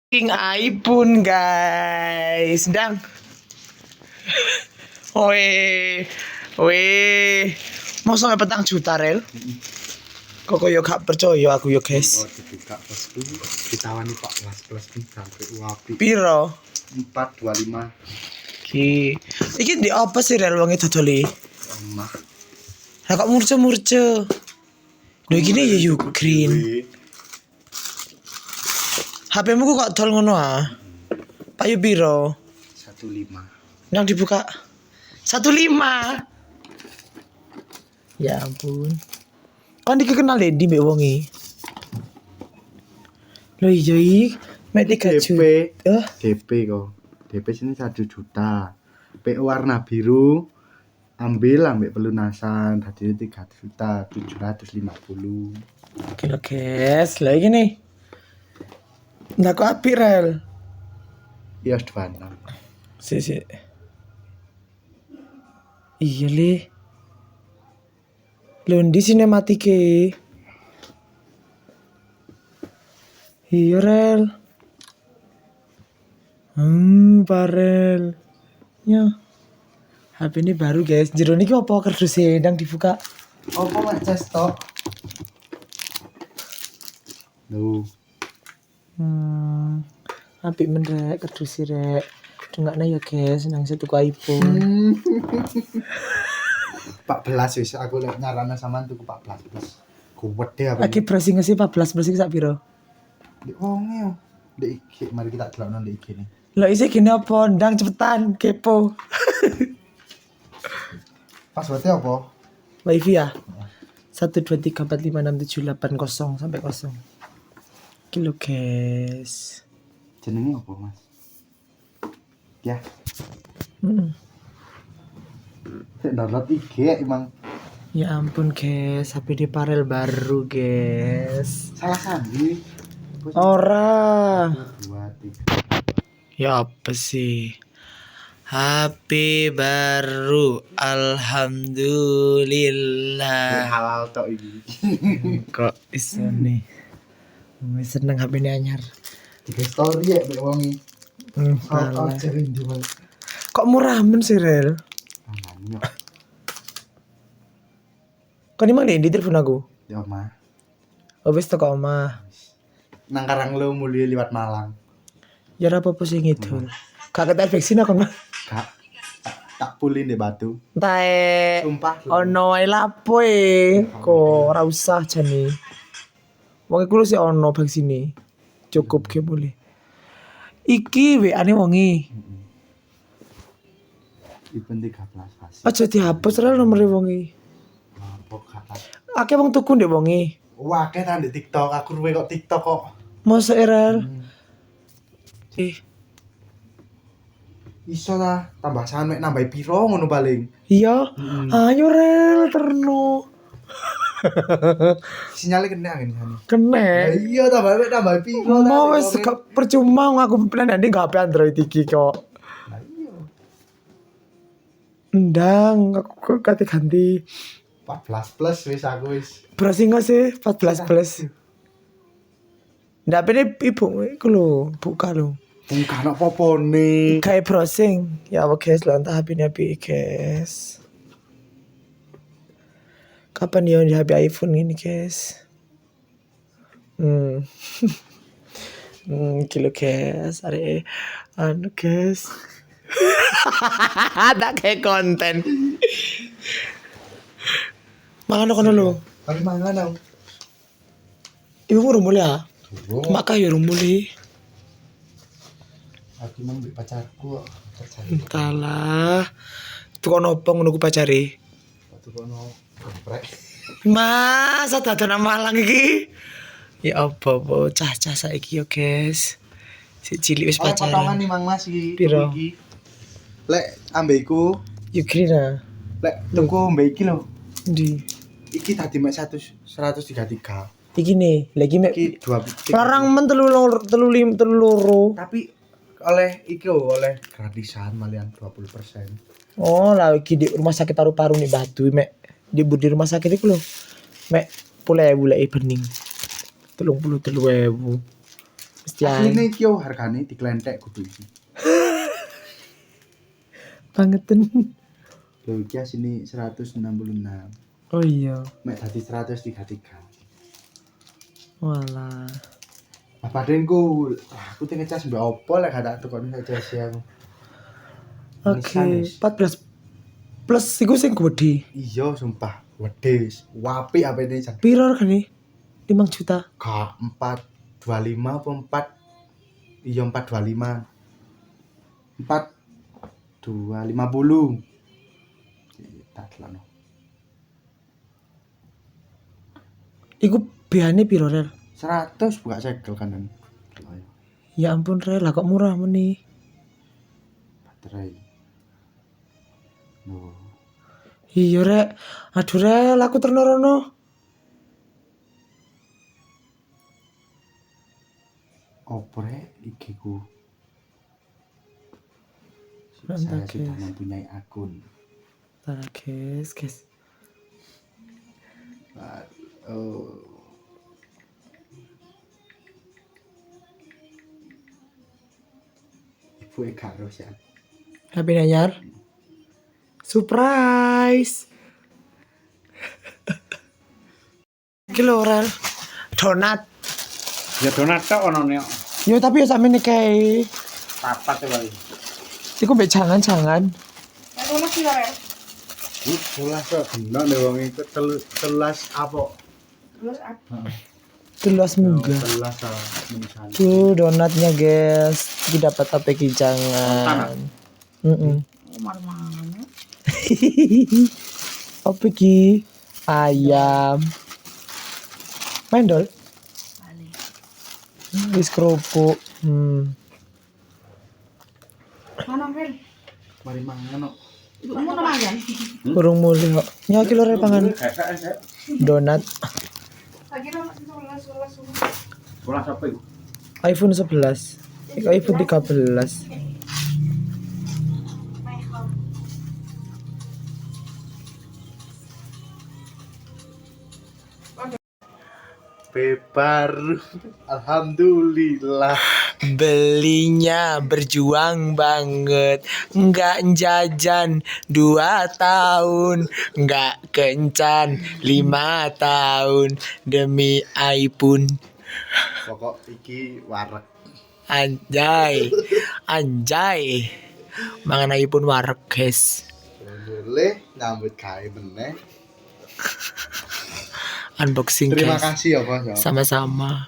King iPhone guys. Dang. Weh. Weh. Masa petang juta rel? Kok yo gak percaya aku yo guys. Dibuka bosku ditawani Pak plus nih sampai uapi. Piro? 425. Iki di apa sih rel wong dodoli? Omah. Lah kok murce-murce. Lho gini ya yuk green. HP-mu kok dol ngono ah? Payu piro? 15. Yang dibuka 15. Ya ampun. Kan iki kenal di mbek wongi. Lho iya iki mek 3 juta. DP kok. DP sini 1 juta. PO warna biru ambil pelunasan tadi 3 juta 750. Oke lo guys, lah iki nih. Ndak kok apik rel. Ya Dwana. Si. Iya le. Londi sinematike. Iya rel. Parel. Ya. HP ini baru guys. Jero niki apa kerdusnya ndang dibuka? Apa mek cestok? Loh. Apik men rek kerdusnya rek. Dengakna ya guys nang tuku iPhone. 14 wis aku lek nyarana sampean tuku 14 plus. Kuwet deh apa. Aki browsing sih 14 browsing sak piro? Di wonge yo. Di IG mari kita delokno di IG nih. Lah isi gini apa? Ndang cepetan kepo. Passwordnya apa? Wifi ya? 123456780 sampai 0. Kilo guys. Jenenge apa, Mas? Ya. Download IG emang. Ya ampun guys, HP di parel baru guys. Salah sandi. Ora. 2 3. Ya apa sih? HP baru, alhamdulillah. Halal tok iki. Kok iso nih? Wis seneng HP ini anyar. Tiga story ya mek wongi. Salah. Sering jual. Kok murah men sih rel? Anaknya. Kok ini mang di telepon aku? Ya omah. Oh wis teko omah. Nang Karanglo mulih liwat Malang. Ya ora apa-apa sing ngidul. Gak ketek vaksin aku mah. Kak. Tak pulin di Batu. Tae. Sumpah. Ono ae lapo e. Kok ora usah jane. Wong iku sih ono vaksine. Cukup ke boleh. Iki WA-ne wongi. Ipen 13 pasti. Aja dihapus rel nomere wongi. Apa kata? Akeh wong tuku ndek wongi. Wah, kan di TikTok, aku ruwe kok TikTok kok. Mosok rel. Iso lah, tambah mek nambah piro ngono paling. Iya. Ayo rel terno. Sinyalnya kena kan sana. Kene. Iya tambah piro. Mau wis percuma aku plan nanti gak HP Android iki kok. Lah iya. Ndang aku ganti 14 plus wis aku wis. browsing sih 14 plus. Ndak pene ibu iku lho, buka lho. Enggak ono popone. Kayak browsing. Ya apa guys, lo entah HP guys. Kapan dia di HP iPhone ini guys? Kilo guys, anu guys. Ada kayak konten. Mangan kono lho. Mari mangan dong. Ibu urung mulai ah. Maka ya urung mulai. Aku mau mbek pacarku kok. Entahlah. Itu kono opo ngono ku pacare? Waktu kono geprek. Mas, ada Malang iki. Ya apa cah-cah saiki yo guys. Si cilik wis Potongan pacaran. nih Mang Mas iki. Piro? Lek ambeku, Ukraina. lek tuku mbek iki lho. Ndi? Iki tadi mek 133. Iki nih, lagi mek Iki 2. larang men telu loro. Tapi oleh iki oleh gratisan malian 20%. Oh, lah iki di rumah sakit paru-paru nih Batu mek di rumah sakit iku lho. Mek 10.000 lek bening. 33.000. Stian. Asline iki yo hargane diklentek kudu iki. Bangeten. Lho iki asine 166. Oh iya. Mek dadi 133. Walah. Lah padahal aku teh ngecas mbak opo lek gak tak tukoni saja aku. Oke, 14 plus iku sing gede. Iya sumpah, wedis, wapi apene jan. Piro regane? 5 juta. Gak 425 apa 4 iya 425. 4250. Tak lano. Iku biayane piro rel? 100 buka segel kanan. Ayo, Ya ampun rel, lah kok murah meni. baterai. No. Iya rek. Aduh rel, aku ternono. Opo rek iki ku. Mantap, Saya sudah guys. mempunyai akun. Tara guys. Oh. Ibu karo ya. Happy Nanyar. Surprise. Iki lho rel. Donat. Ya donat tok ono nek Yo tapi yo sakmene kae. papat wae. Iku mbek jangan-jangan. Pulas kok bener nek wong iku telas apa? Telas munggah. Telas misalnya. Tuh donatnya guys. Iki dapat apa iki jangan. Apa iki? Ayam. Mendol. Wis kerupuk. Mana Fel? Mari mangan kok. Ibu mau makan? Kurung mulih kok. Nyaki lho rek pangan. Donat Lagi dong, sulas. Bola sapa iku? iPhone 11. Iku iPhone 13. Baru alhamdulillah. Belinya berjuang banget. Enggak jajan 2 tahun. Enggak kencan 5 tahun. Demi iPhone. Pokok iki wareg. Anjay. Mangan iPhone wareg guys. Boleh nyambut gawe meneh. Unboxing Terima guys. kasih ya, Bos. Sama-sama.